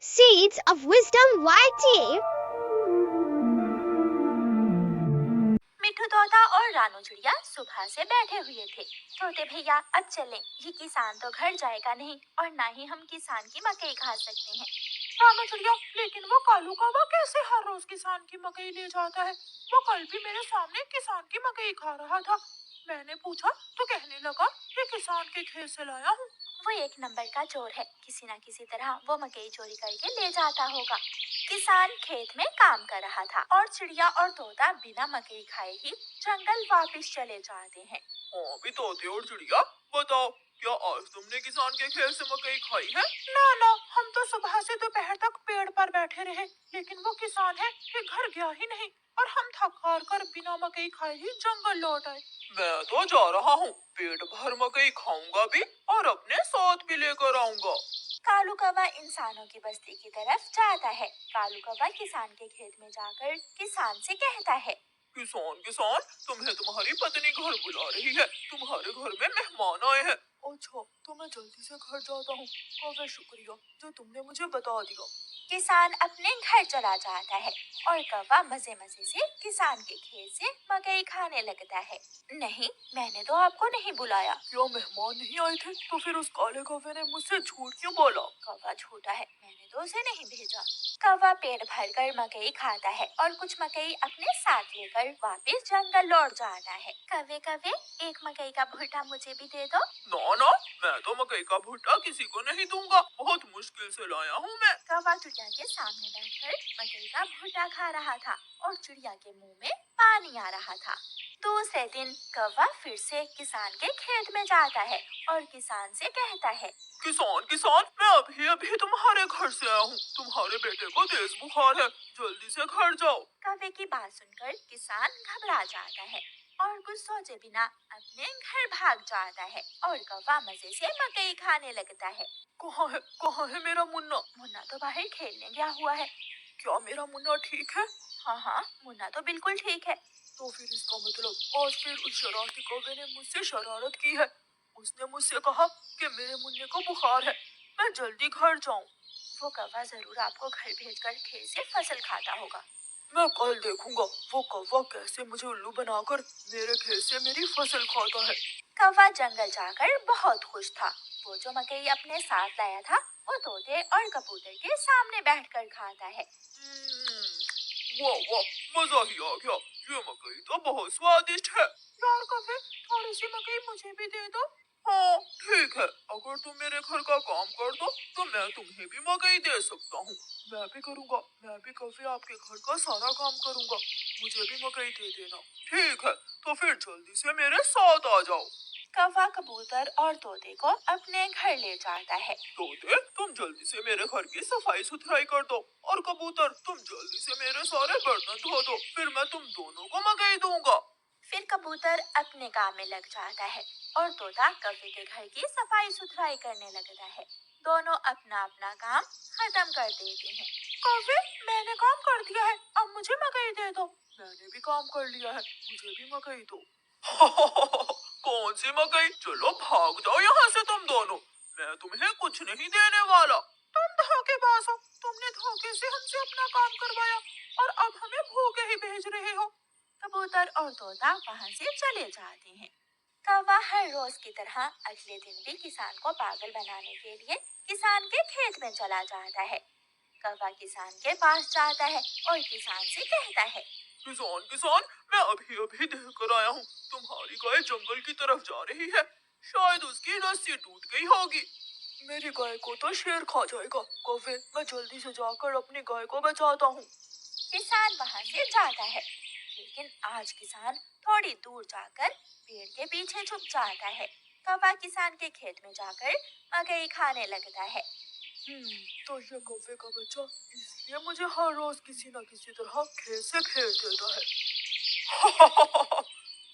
Seeds of Wisdom YT. मिठू तोता और रानू चिड़िया सुबह से बैठे हुए थे। तोते भैया अब चलें, ये किसान तो घर जाएगा नहीं और ना ही हम किसान की मकई खा सकते हैं। रानू चिड़िया, लेकिन वो कालू कौवा कैसे हर रोज किसान की मकई ले जाता है? वो कल भी मेरे सामने किसान की मकई खा रहा था। मैंने पूछा तो कहने लगा ये किसान के खेत से लाया हूँ। वो एक नंबर का चोर है, किसी न किसी तरह वो मकई चोरी करके ले जाता होगा। किसान खेत में काम कर रहा था और चिड़िया और तोता बिना मकई खाए ही जंगल वापस चले जाते हैं। हाँ भी तोते और चिड़िया, बताओ क्या आज तुमने किसान के खेत से मकई खाई है? ना, हम तो सुबह से दोपहर तक पेड़ पर बैठे रहे, लेकिन वो किसान है कि घर गया ही नहीं और हम थक हार कर बिना मकई खाए ही जंगल लौट आए। मैं तो जा रहा हूँ, पेट भर मकई खाऊंगा भी और अपने साथ भी लेकर आऊंगा। कालू कौवा इंसानों की बस्ती की तरफ जाता है। कालू कौवा किसान के खेत में जाकर किसान से कहता है, किसान, तुम्हें तुम्हारी पत्नी घर बुला रही है, तुम्हारे घर में मेहमान आए हैं। अच्छा, तो मैं जल्दी से घर जाता हूँ। कौवे, शुक्रिया जो तुमने मुझे बता दिया। किसान अपने घर चला जाता है और कौवा मजे मजे से किसान के खेत से मकई खाने लगता है। नहीं, मैंने तो आपको नहीं बुलाया। क्या मेहमान नहीं आए थे? तो फिर उस काले कौवे ने मुझसे झूठ क्यों बोला? कौवा झूठा है, मैंने तो उसे नहीं भेजा। कौवा पेट भरकर मकई खाता है और कुछ मकई अपने साथ लेकर वापस जंगल लौट जाता है। कौवे कौवे, एक मकई का भुट्टा मुझे भी दे दो। ना, मैं तो मकई का भुट्टा किसी को नहीं दूंगा, बहुत मुश्किल से लाया हूँ मैं। कौवा चिड़िया के सामने बैठकर मकई का भुट्टा खा रहा था और चिड़िया के मुंह में पानी आ रहा था। दूसरे दिन कौवा फिर से किसान के खेत में जाता है और किसान से कहता है, किसान, मैं अभी तुम्हारे घर से आया हूँ। तुम्हारे बेटे को तेज बुखार है, जल्दी से घर जाओ। कौवे की बात सुनकर किसान घबरा जाता है और कुछ सोचे बिना अपने घर भाग जाता है और कौवा मजे से मकई खाने लगता है। कहाँ है मेरा मुन्ना? मुन्ना तो बाहर खेलने गया हुआ है। क्या मेरा मुन्ना ठीक है? हाँ, मुन्ना तो बिल्कुल ठीक है। तो फिर इसका मतलब आज फिर उस शरारती कौवे ने मुझसे शरारत की है। उसने मुझसे कहा कि मेरे मुन्ने को बुखार है, मैं जल्दी घर जाऊं। वो कौवा जरूर आपको घर भेजकर खेत से फसल खाता होगा। मैं कल देखूंगा वो कौवा कैसे मुझे उल्लू बनाकर मेरे खेत से मेरी फसल खाता है। कौवा जंगल जाकर बहुत खुश था। वो जो मकई अपने साथ लाया था वो तोते और कबूतर के सामने बैठकर खाता है। वाह, मजा ही आ गया। ये मकई तो बहुत स्वादिष्ट है। यार कौवे, थोड़ी सी मकई मुझे भी दे दो। हाँ ठीक है, अगर तुम मेरे घर का काम कर दो तो मैं तुम्हें भी मकई दे सकता हूँ। मैं भी करूँगा, मैं भी कभी आपके घर का सारा काम करूँगा, मुझे भी मकई दे देना। ठीक है, तो फिर जल्दी से मेरे साथ आ जाओ। कौवा कबूतर और तोते को अपने घर ले जाता है। तोते, तुम जल्दी से मेरे घर की सफाई सुथराई कर दो और कबूतर तुम जल्दी से मेरे सारे बर्तन धो दो, फिर मैं तुम दोनों को मकई दूंगा। फिर कबूतर अपने काम में लग जाता है और तोता कौवे के घर की सफाई सुथराई करने लगता है। दोनों अपना अपना काम खत्म कर देते हैं। कौवे, मैंने काम कर दिया है, अब मुझे मकई दे दो। मैंने भी काम कर लिया है, मुझे भी मकई दो। कौन सी मकई? चलो भाग जाओ यहाँ से तुम दोनों, मैं तुम्हें कुछ नहीं देने वाला। तुम धोखेबाज हो, तुमने धोखे से हमसे अपना काम करवाया और अब हमें भूखे ही भेज रहे हो। कबूतर और तोता वहाँ से चले जाते हैं। कौवा हर रोज की तरह अगले दिन भी किसान को पागल बनाने के लिए किसान के खेत में चला जाता है। कौवा किसान के पास जाता है और किसान से कहता है, किसान, मैं अभी देख कर आया हूँ, तुम्हारी गाय जंगल की तरफ जा रही है, शायद उसकी रस्सी टूट गई होगी। मेरी गाय को तो शेर खा जाएगा। कौवे, मैं जल्दी से जाकर अपनी गाय को बचाता हूँ। किसान वहाँ से जाता है, लेकिन आज किसान थोड़ी दूर जाकर पेड़ के पीछे छुप जाता है। कौवा किसान के खेत में जाकर मकई खाने लगता है। तो ये कौवे का बच्चा इसलिए मुझे हर रोज किसी न किसी तरह खेत से घेर देता है।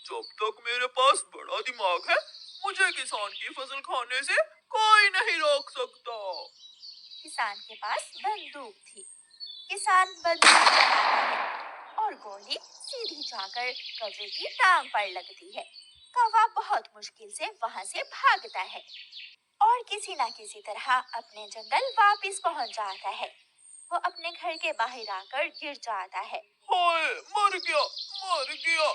जब तक मेरे पास बड़ा दिमाग है, मुझे किसान की फसल खाने से कोई नहीं रोक सकता। किसान के पास बंदूक थी। किसान बंदूक चलाता है और गोली सीधी जाकर कौवे की टांग पर लगती है। कौवा बहुत मुश्किल से वहाँ से भागता है। اور کسی نہ کسی طرح اپنے جنگل واپس پہنچ جاتا ہے۔ وہ اپنے گھر کے باہر آ کر گر جاتا ہے۔ ہائے، مر گیا، مر گیا۔